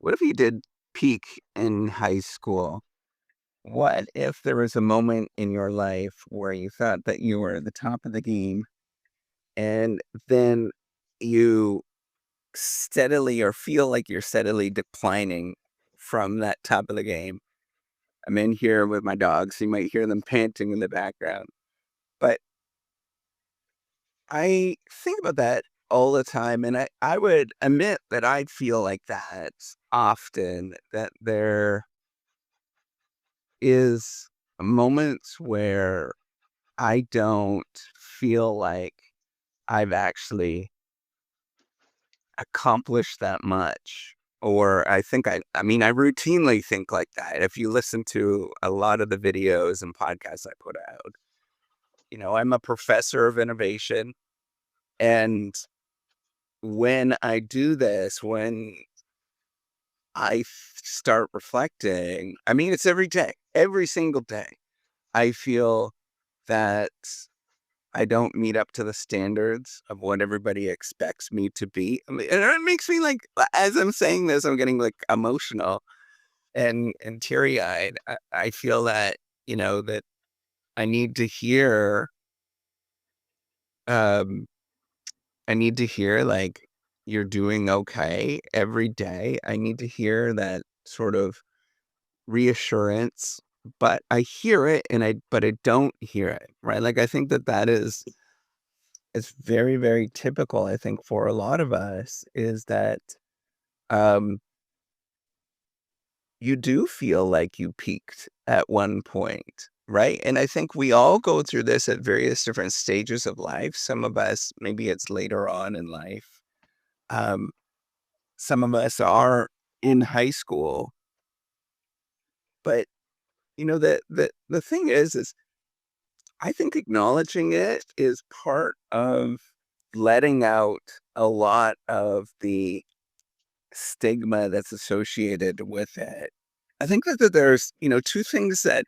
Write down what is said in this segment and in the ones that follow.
What if you did peak in high school? What if there was a moment in your life where you thought that you were at the top of the game and then you steadily or feel like you're steadily declining from that top of the game? I'm in here with my dogs. So you might hear them panting in the background. But I think about that all the time. And I would admit that I'd feel like that often, that there is moments where I don't feel like I've actually accomplished that much. Or I routinely think like that. If you listen to a lot of the videos and podcasts I put out, I'm a professor of innovation. And when I do this, when start reflecting, it's every day, every single day, I feel that I don't meet up to the standards of what everybody expects me to be. And it makes me like, as I'm saying this, I'm getting like emotional and teary eyed. I feel that, that I need to hear, um, I need to hear like, you're doing okay every day. I need to hear that sort of reassurance, but I hear it but I don't hear it, right? Like, I think that is it's very, very typical, I think, for a lot of us is that, um, you do feel like you peaked at one point, right? And I think we all go through this at various different stages of life. Some of us, maybe it's later on in life. Um, some of us are in high school, but, the thing is I think acknowledging it is part of letting out a lot of the stigma that's associated with it. I think that there's, two things that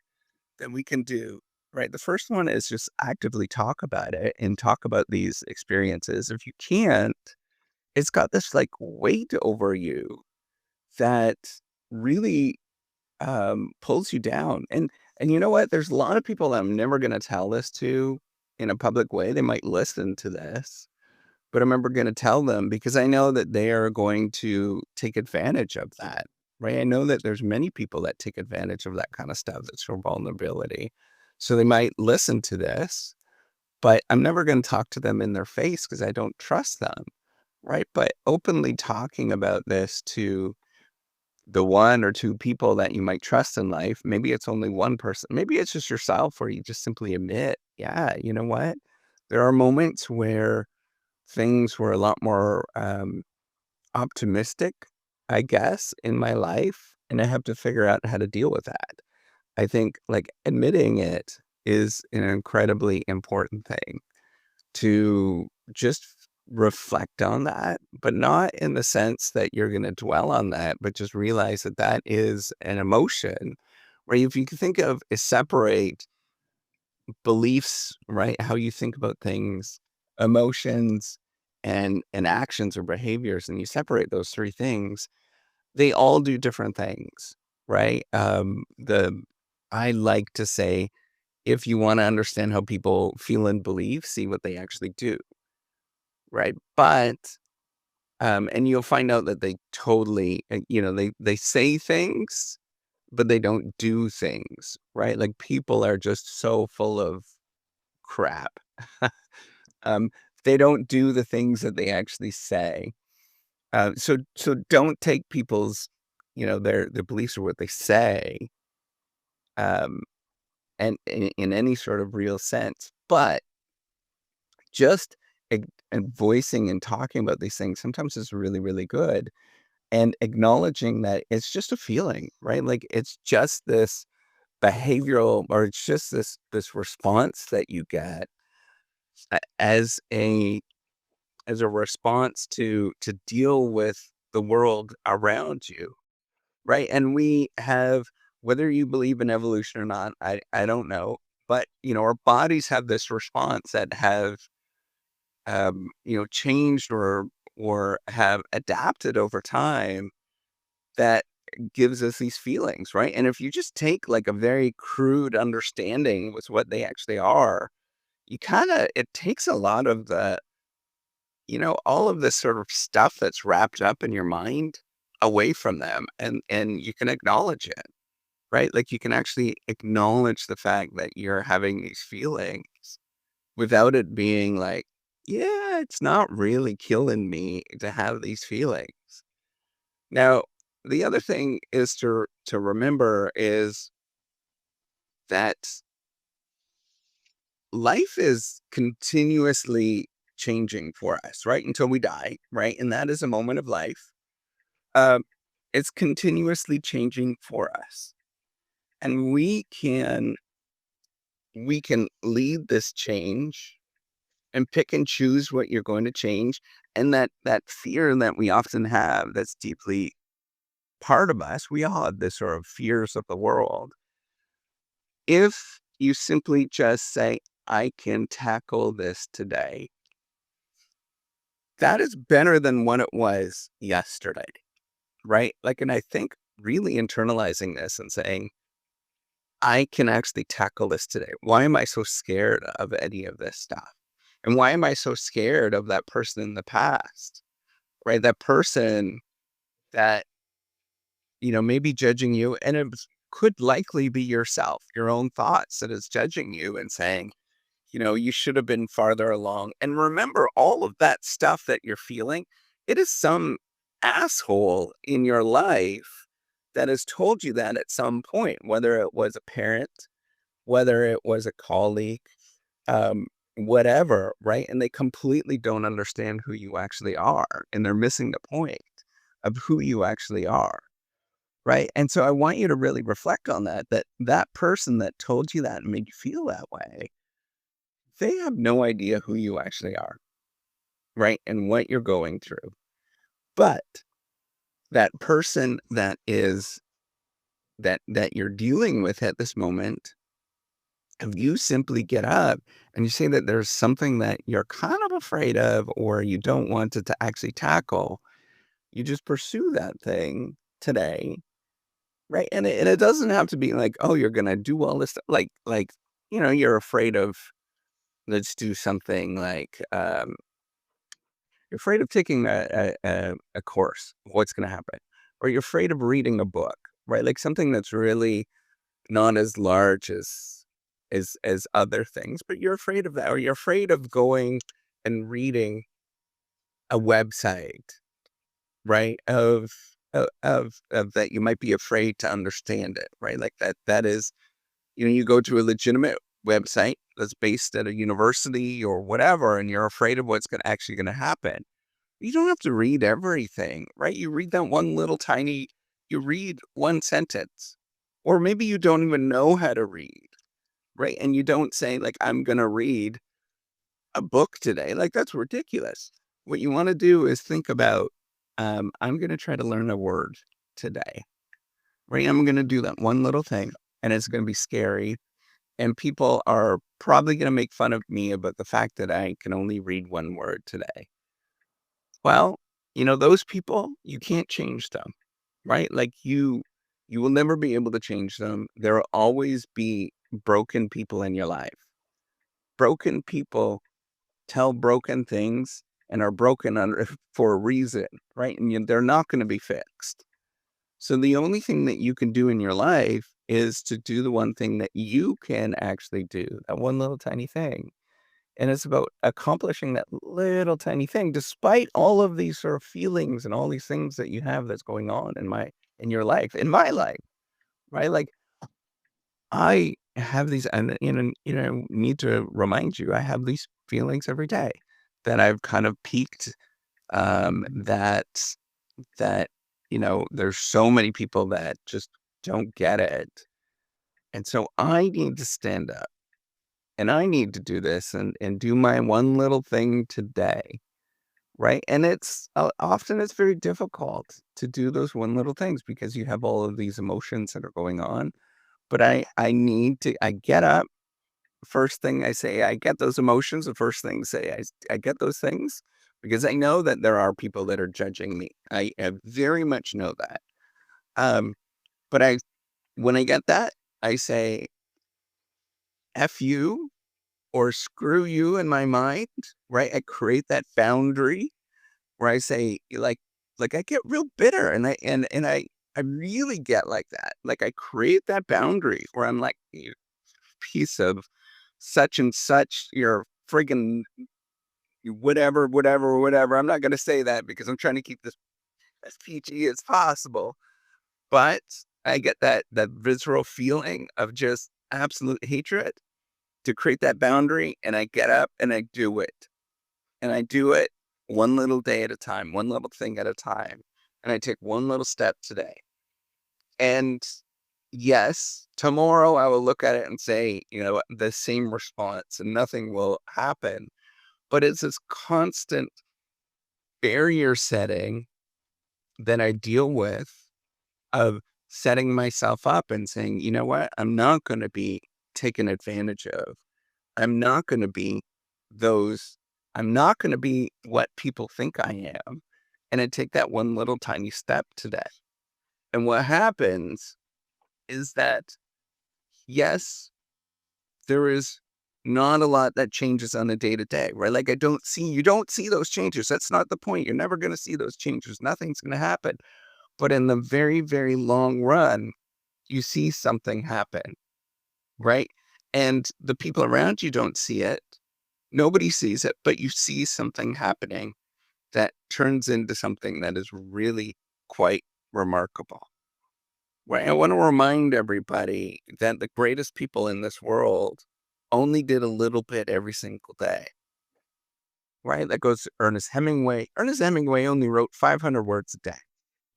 we can do, right? The first one is just actively talk about it and talk about these experiences. If you can't, it's got this like weight over you that really pulls you down. And you know what? There's a lot of people that I'm never gonna tell this to in a public way. They might listen to this, but I'm never gonna tell them because I know that they are going to take advantage of that, right? I know that there's many people that take advantage of that kind of stuff, that's your vulnerability. So they might listen to this, but I'm never gonna talk to them in their face because I don't trust them, right? But openly talking about this to the one or two people that you might trust in life, maybe it's only one person, maybe it's just yourself where you just simply admit, yeah, you know what? There are moments where things were a lot more optimistic, I guess, in my life, and I have to figure out how to deal with that. I think like admitting it is an incredibly important thing to just reflect on that, but not in the sense that you're going to dwell on that, but just realize that that is an emotion. Right? If you can think of separate beliefs, right? How you think about things, emotions, and actions or behaviors, and you separate those three things, they all do different things, right? The I like to say, if you want to understand how people feel and believe, see what they actually do, right? And you'll find out that they totally, they say things, but they don't do things, right? Like people are just so full of crap. um, they don't do the things that they actually say. So don't take people's, their beliefs or what they say, um, and in any sort of real sense. But just and voicing and talking about these things sometimes is really, really good. And acknowledging that it's just a feeling, right? Like it's just this behavioral, or it's just this response that you get a- as a as a response to deal with the world around you, right? And we have, whether you believe in evolution or not, I don't know, but our bodies have this response that have changed or have adapted over time that gives us these feelings, right? And if you just take like a very crude understanding with what they actually are, you kind of, it takes a lot of the, all of this sort of stuff that's wrapped up in your mind away from them, and you can acknowledge it, right? Like you can actually acknowledge the fact that you're having these feelings without it being like, yeah, it's not really killing me to have these feelings. Now, the other thing is to remember is that life is continuously changing for us, right? Until we die, right? And that is a moment of life. Um, it's continuously changing for us. And we can lead this change and pick and choose what you're going to change. And that fear that we often have that's deeply part of us, we all have this sort of fears of the world. If you simply just say, I can tackle this today, that is better than what it was yesterday, right? Like, and I think really internalizing this and saying, I can actually tackle this today. Why am I so scared of any of this stuff? And why am I so scared of that person in the past, right? That person that, may be judging you, and could likely be yourself, your own thoughts that is judging you and saying, you should have been farther along. And remember, all of that stuff that you're feeling, it is some asshole in your life that has told you that at some point, whether it was a parent, whether it was a colleague, um, whatever, right? And they completely don't understand who you actually are. And they're missing the point of who you actually are. Right. And so I want you to really reflect on that person that told you that and made you feel that way, they have no idea who you actually are, right? And what you're going through. But that person that you're dealing with at this moment, if you simply get up and you say that there's something that you're kind of afraid of or you don't want it to actually tackle, you just pursue that thing today, right? And it doesn't have to be like, oh, you're gonna do all this stuff. Like, you're afraid of, let's do something like you're afraid of taking a course, what's gonna happen? Or you're afraid of reading a book, right? Like something that's really not as large as other things, but you're afraid of that, or you're afraid of going and reading a website, right? Of that you might be afraid to understand it, right? Like that is, you go to a legitimate website that's based at a university or whatever, and you're afraid of what's actually gonna happen. You don't have to read everything, right? You read that one little tiny, you read one sentence, or maybe you don't even know how to read, right? And you don't say like, I'm going to read a book today. Like that's ridiculous. What you want to do is think about, I'm going to try to learn a word today, right? I'm going to do that one little thing, and it's going to be scary. And people are probably going to make fun of me about the fact that I can only read one word today. Well, those people, you can't change them, right? Like you will never be able to change them. There will always be broken people in your life. Broken people tell broken things and are broken under for a reason, right? And they're not going to be fixed. So the only thing that you can do in your life is to do the one thing that you can actually do, that one little tiny thing. And it's about accomplishing that little tiny thing despite all of these sort of feelings and all these things that you have that's going on in your life, in my life, right? Like I have these, and need to remind you, I have these feelings every day that I've kind of peaked. That there's so many people that just don't get it, and so I need to stand up and I need to do this and do my one little thing today. Right. And often it's very difficult to do those one little things because you have all of these emotions that are going on. But I get up. First thing I say, I get those emotions. The first thing to say, I get those things because I know that there are people that are judging me. I very much know that. Um, but when I get that, I say F you or screw you in my mind, right? I create that boundary where I say, I get real bitter and I really get like that. Like I create that boundary where I'm like, you piece of such and such, you're friggin' whatever, whatever, whatever. I'm not going to say that because I'm trying to keep this as PG as possible. But I get that visceral feeling of just absolute hatred to create that boundary, and I get up and I do it. And I do it one little day at a time, one little thing at a time. And I take one little step today. And yes, tomorrow I will look at it and say, the same response and nothing will happen. But it's this constant barrier setting that I deal with of setting myself up and saying, you know what? I'm not going to be taken advantage of. I'm not going to be those, I'm not going to be what people think I am. And I take that one little tiny step today. And what happens is that, yes, there is not a lot that changes on a day to day, right? Like you don't see those changes. That's not the point. You're never going to see those changes. Nothing's going to happen. But in the very, very long run, you see something happen, right? And the people around you don't see it. Nobody sees it, but you see something happening that turns into something that is really quite remarkable. Right. I want to remind everybody that the greatest people in this world only did a little bit every single day. Right. That goes to Ernest Hemingway. Ernest Hemingway only wrote 500 words a day.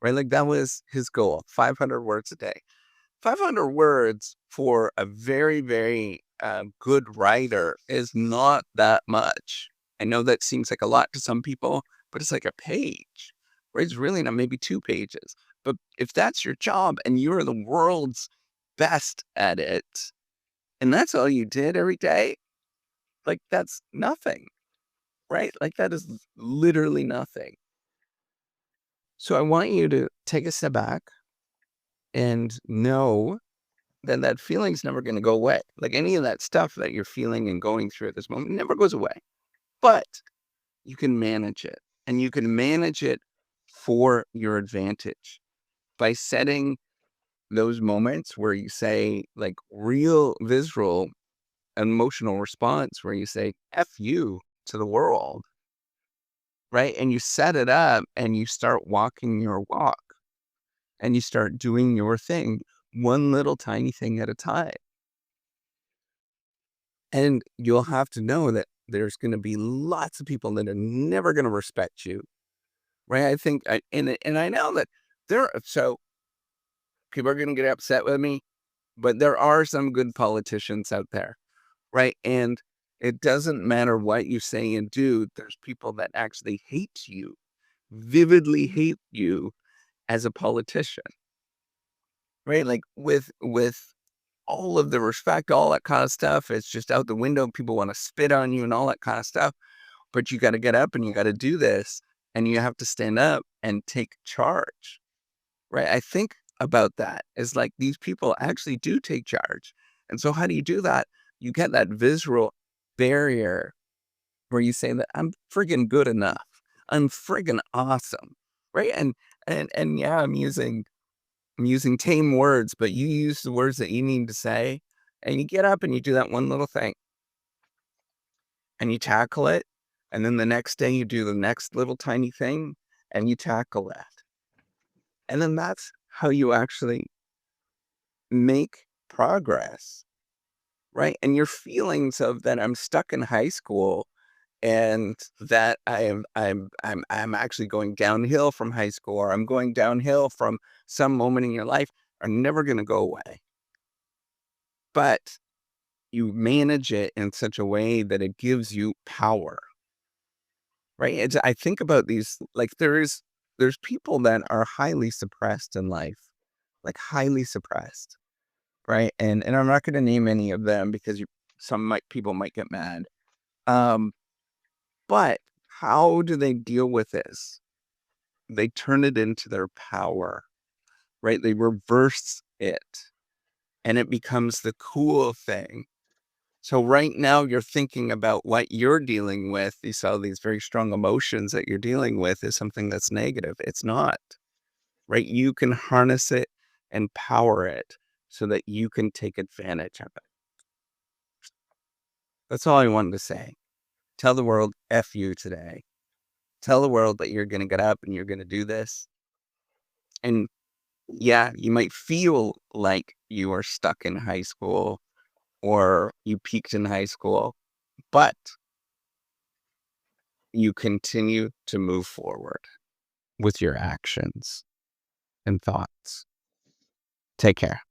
Right. Like that was his goal, 500 words a day. 500 words for a very, very good writer is not that much. I know that seems like a lot to some people, but it's like a page, right? It's really not, maybe 2 pages. But if that's your job and you're the world's best at it, and that's all you did every day, like that's nothing, right? Like that is literally nothing. So I want you to take a step back and know then that feeling's never going to go away. Like any of that stuff that you're feeling and going through at this moment never goes away. But you can manage it, and you can manage it for your advantage by setting those moments where you say, like, real visceral emotional response where you say F you to the world, right? And you set it up and you start walking your walk and you start doing your thing, one little tiny thing at a time. And you'll have to know that there's going to be lots of people that are never going to respect you, right? I think, and I know that so people are going to get upset with me, but there are some good politicians out there, right? And it doesn't matter what you say and do. There's people that actually hate you, vividly hate you as a politician, right? Like with all of the respect, all that kind of stuff, it's just out the window. People want to spit on you and all that kind of stuff. But you got to get up and you got to do this and you have to stand up and take charge, right? I think about that as like these people actually do take charge. And so how do you do that? You get that visceral barrier where you say that I'm friggin' good enough. I'm friggin' awesome, right? And yeah, I'm using tame words, but you use the words that you need to say, and you get up and you do that one little thing and you tackle it. And then the next day you do the next little tiny thing and you tackle that. And then that's how you actually make progress, right? And your feelings of that I'm stuck in high school and that I'm actually going downhill from high school or I'm going downhill from some moment in your life are never going to go away. But you manage it in such a way that it gives you power, right? I think about these, like there's people that are highly suppressed in life, like highly suppressed, right? And I'm not going to name any of them because people might get mad. Um, but how do they deal with this? They turn it into their power, right? They reverse it and it becomes the cool thing. So right now you're thinking about what you're dealing with. You saw these very strong emotions that you're dealing with is something that's negative. It's not, right? You can harness it and power it so that you can take advantage of it. That's all I wanted to say. Tell the world F you today. Tell the world that you're going to get up and you're going to do this. And yeah, you might feel like you are stuck in high school or you peaked in high school, but you continue to move forward with your actions and thoughts. Take care.